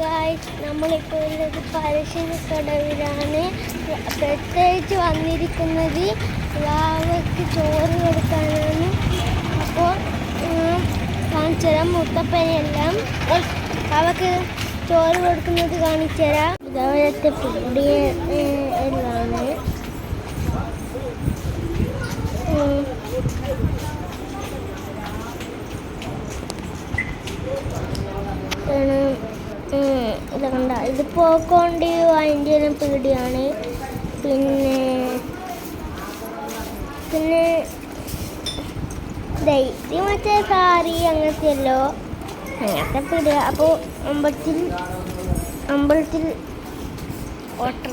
Guys, നമ്മളിപ്പോൾ ഉള്ളത് പറശ്ശിനിക്കടവിലാണ്. പ്രത്യേകിച്ച് വന്നിരിക്കുന്നത് വാവയ്ക്ക് ചോറ് കൊടുക്കാനാണ്. അപ്പോൾ കാണിച്ചു തരാം. മുത്തപ്പനെല്ലാം അവക്ക് ചോറ് കൊടുക്കുന്നത് കാണിച്ചു തരാം. ഇതവിടുത്തെ പിടിയ എല്ലാമാണ്. ഇത് കണ്ട, ഇത് പോക്കോണ്ടി അതിൻ്റെ പീടിയാണ്. പിന്നെ ഇത് മറ്റേ സാരി അങ്ങനത്തെയല്ലോ, അങ്ങനത്തെ പീടിയ. അപ്പോൾ അമ്പലത്തിൽ ഓട്ടം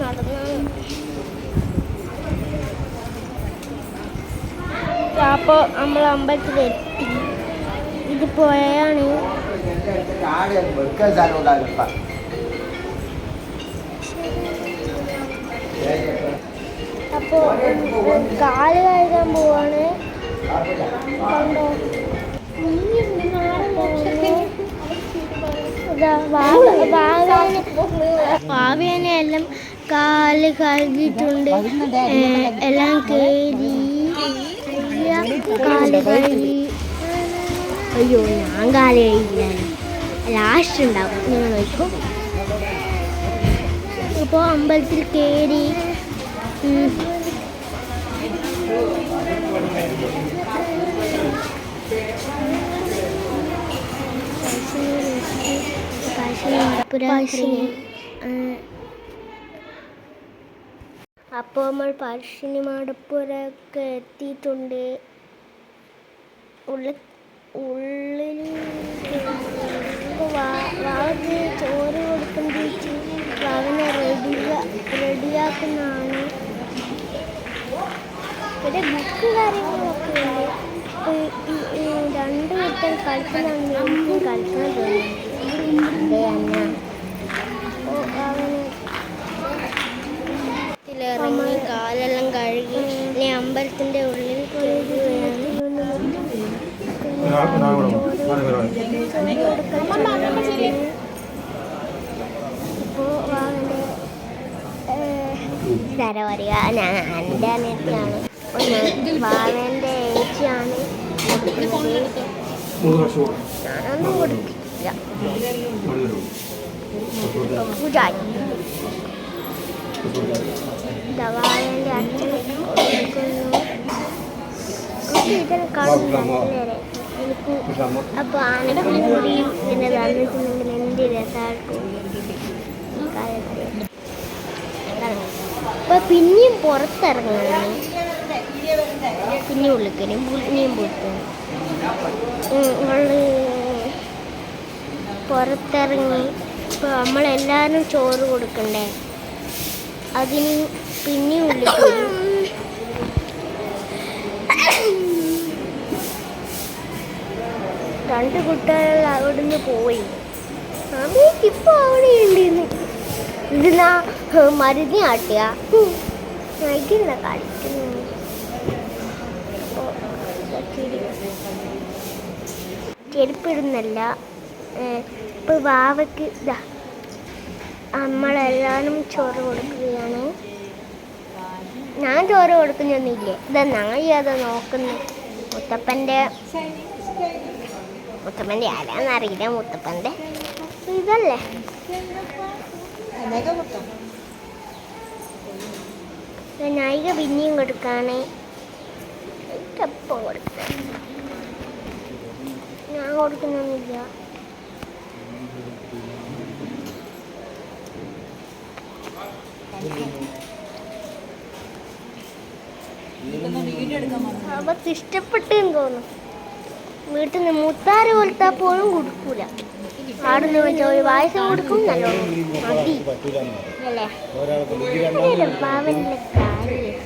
നടന്നാണ്. അപ്പോൾ നമ്മൾ അമ്പലത്തിലെത്തി. ഇത് പോയാണ്. അപ്പോൾ കാല് കഴുകാൻ പോവാണ്. കണ്ടോ, ഭാവേനെ എല്ലാം കാല് കഴുകിയിട്ടുണ്ട്. എല്ലാം കയറി കാല് കഴുകി. അയ്യോ, ഞാൻ കാല് കഴുകില്ല, ലാസ്റ്റ് ഉണ്ടാവും, നിങ്ങൾ നോക്കും. ഇപ്പോൾ അമ്പലത്തിൽ കയറി. അപ്പോൾ നമ്മൾ പറശ്ശിനി മടപ്പുരക്ക് എത്തിയിട്ടുണ്ട്. ഉള്ളിൽ വാവക്ക് ചോറ് കൊടുക്കുമ്പോഴേക്ക് വാവനെ റെഡിയാക്കുന്നതാണ്. ഇവിടെ ബുക്ക് കാര്യങ്ങളൊക്കെ ഉണ്ട്. രണ്ട് കുട്ടികൾ കളിക്കുന്നുണ്ട്. എനിക്കും കളിക്കാൻ തോന്നുന്നുണ്ട്. അതെ, അപ്പോൾ അവന് ഇറങ്ങി കാലെല്ലാം കഴുകി ഇനി അമ്പലത്തിൻ്റെ ഉള്ളിൽ കയറുകയാണ്. ഇപ്പോൾ വാവൻ്റെ തര പറയുക, ഞാൻ എൻ്റെ അനിയത്തിയാണ്. വാവൻ്റെ ഏച്ചിയാണ്. ഞാനൊന്നും കൊടുക്കില്ല. പൂജാരി വാവൻ്റെ അച്ഛൻ കൊടുക്കുന്നു. ഇതെല്ലാം കാണുന്നില്ല എനിക്ക്. അപ്പോൾ ആനക്കൂടിയും പിന്നെ തന്നിട്ടുണ്ടെങ്കിൽ എന്ത് രസമായിരിക്കും ഈ കാലത്ത്. അപ്പോൾ പിന്നെയും പുറത്തിറങ്ങുകയാണ്. പിന്നെ ഉള്ളിക്കനും പിന്നെയും പുറത്തു പുറത്തിറങ്ങി. ഇപ്പോൾ നമ്മളെല്ലാവരും ചോറ് കൊടുക്കണ്ടേ, അതിന് പിന്നെയും ഉള്ളിക്കരും. രണ്ട് കുട്ടികൾ അവിടുന്ന് പോയി. ഇപ്പോൾ അവിടെ ഉണ്ടെന്ന് ഇതിനാ മരുന്ന് കാട്ടിയ ഇതില്ല കളിക്കുന്നു. ചെരുപ്പിടുന്നല്ല. ഇപ്പോൾ വാവയ്ക്ക് ഇതാ നമ്മളെല്ലാവരും ചോറ് കൊടുക്കുകയാണ്. ഞാൻ ചോറ് കൊടുക്കുന്നൊന്നുമില്ലേ, ഇതാ നായി അത് നോക്കുന്നു. മുത്തപ്പൻ്റെ ആരാന്നറിയില്ല. മുത്തപ്പൻ്റെ ഇതല്ലേ നായിക പിന്നെയും കൊടുക്കാണ്. എപ്പം കൊടുക്ക, ഞാൻ കൊടുക്കുന്നൊന്നുമില്ല. അവർക്ക് ഇഷ്ടപ്പെട്ടെന്ന് തോന്നുന്നു. വീട്ടിൽ നിന്ന് മുത്താറ് കൊടുത്താൽ പോലും കൊടുക്കൂല. ആടുന്ന് വെച്ചാൽ ഒരു പായസം കൊടുക്കും, നല്ലോണം മതി അല്ലേ. പാവൻ്റെ കാര്യം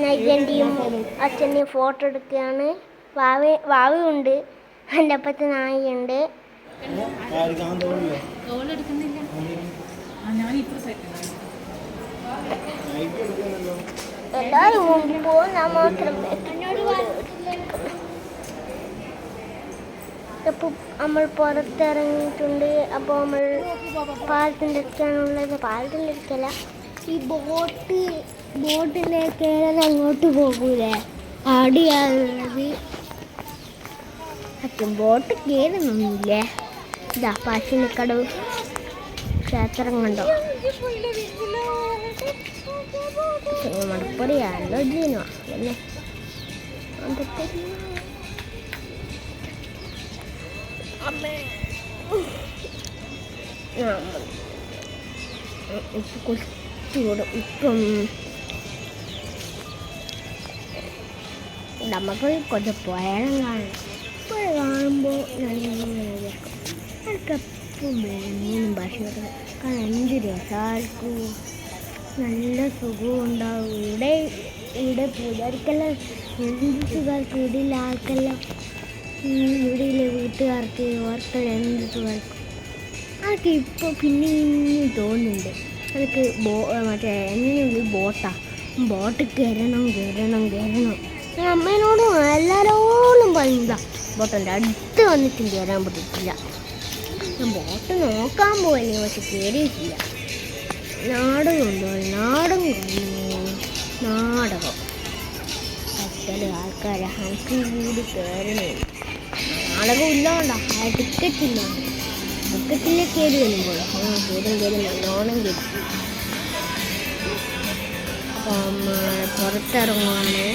നൈകൻ്റെയും അച്ഛൻ്റെയും ഫോട്ടോ എടുക്കുകയാണ്. വാവയുണ്ട്, എൻ്റെ അപ്പത്തെ നായിയുണ്ട്. എല്ലാവരും മുമ്പ് പോകും, ഞാൻ മാത്രം അപ്പോൾ നമ്മൾ പുറത്തിറങ്ങിയിട്ടുണ്ട്. അപ്പോൾ നമ്മൾ പാലത്തിൻ്റെ അടുക്കാനുള്ളത്. പാലത്തിൻ്റെ അടുക്കല്ല, ഈ ബോട്ടിലേക്ക് അങ്ങോട്ട് പോകൂലേ, അവിടെയാണുള്ളത്. ബോട്ട് കയറുന്നില്ലേ? ഇതാ പാശിനിക്കടവ് ക്ഷേത്രം കണ്ടോ? മടപ്പടിയാണല്ലോ ജീനോ അല്ലേ? ഇപ്പം നമുക്ക് കുറച്ച് പുഴയും കാണണം. പുഴ കാണുമ്പോൾ എനിക്കെപ്പം മീനും ഭക്ഷണം കാരണം 5 രസമായിരിക്കും, നല്ല സുഖവും ഉണ്ടാവും. ഇവിടെ പൂജാരിക്കെല്ലാം എന്ത് സുഖമായിരിക്കും, ഇവിടെയുള്ള ആൾക്കെല്ലാം, ഇവിടെയുള്ള വീട്ടുകാർക്ക് ഓർക്കാൻ എന്ത് സുഖമായിരിക്കും. അതൊക്കെ ഇപ്പോൾ പിന്നെ തോന്നുന്നുണ്ട്. അതൊക്കെ മറ്റേ എങ്ങനെയുണ്ട് ബോട്ട് കയറണം. അമ്മേനോടും എല്ലാവരോടും പറയുന്നതാ, ബോട്ടിൻ്റെ അടുത്ത് വന്നിട്ടും കയറാൻ പറ്റിയിട്ടില്ല. ഞാൻ ബോട്ട് നോക്കാൻ പോയല്ലേ, പക്ഷെ കയറിയിട്ടില്ല. നാടകം പറ്റല് ആൾക്കാരെ എനിക്ക് കൂടി കയറണേ. നാടകം ഇല്ലാണ്ടാ, ടിക്കറ്റില്ല, ടിക്കറ്റിലെ കയറി വരുമ്പോൾ കയറി നല്ലോണം കയറി. അപ്പം പുറത്തിറങ്ങുവാണ്.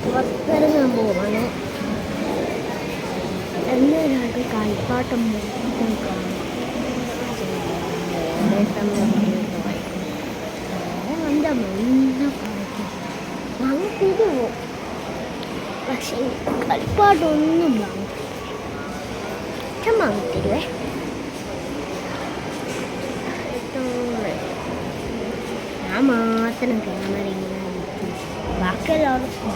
പുറത്തിറങ്ങാൻ പോവാണ്. എല്ലാവരും കളിപ്പാട്ടം വാങ്ങിത്തിരി പോവും, പക്ഷേ കളിപ്പാട്ടൊന്നും വാങ്ങിത്തരുവേ. ഞാൻ മാത്രം ക്യാമറ ഇങ്ങനെ ബാക്കിയെല്ലാവർക്കും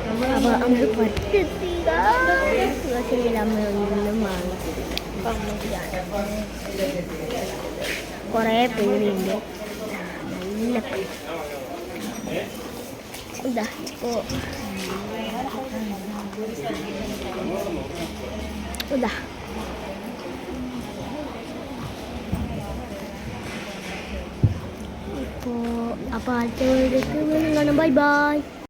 അപ്പോൾ അമ്മ പറ്റെത്തിയ അമ്മ ഒന്നും വാങ്ങിത്തിരില്ല. കുറേ പേരുണ്ട്, നല്ല പേര്. ഇതാ ഇപ്പോൾ ഇതാ ഇപ്പോൾ അടുത്ത വീഡിയോക്ക് വീണ്ടും കാണാം. ബൈ.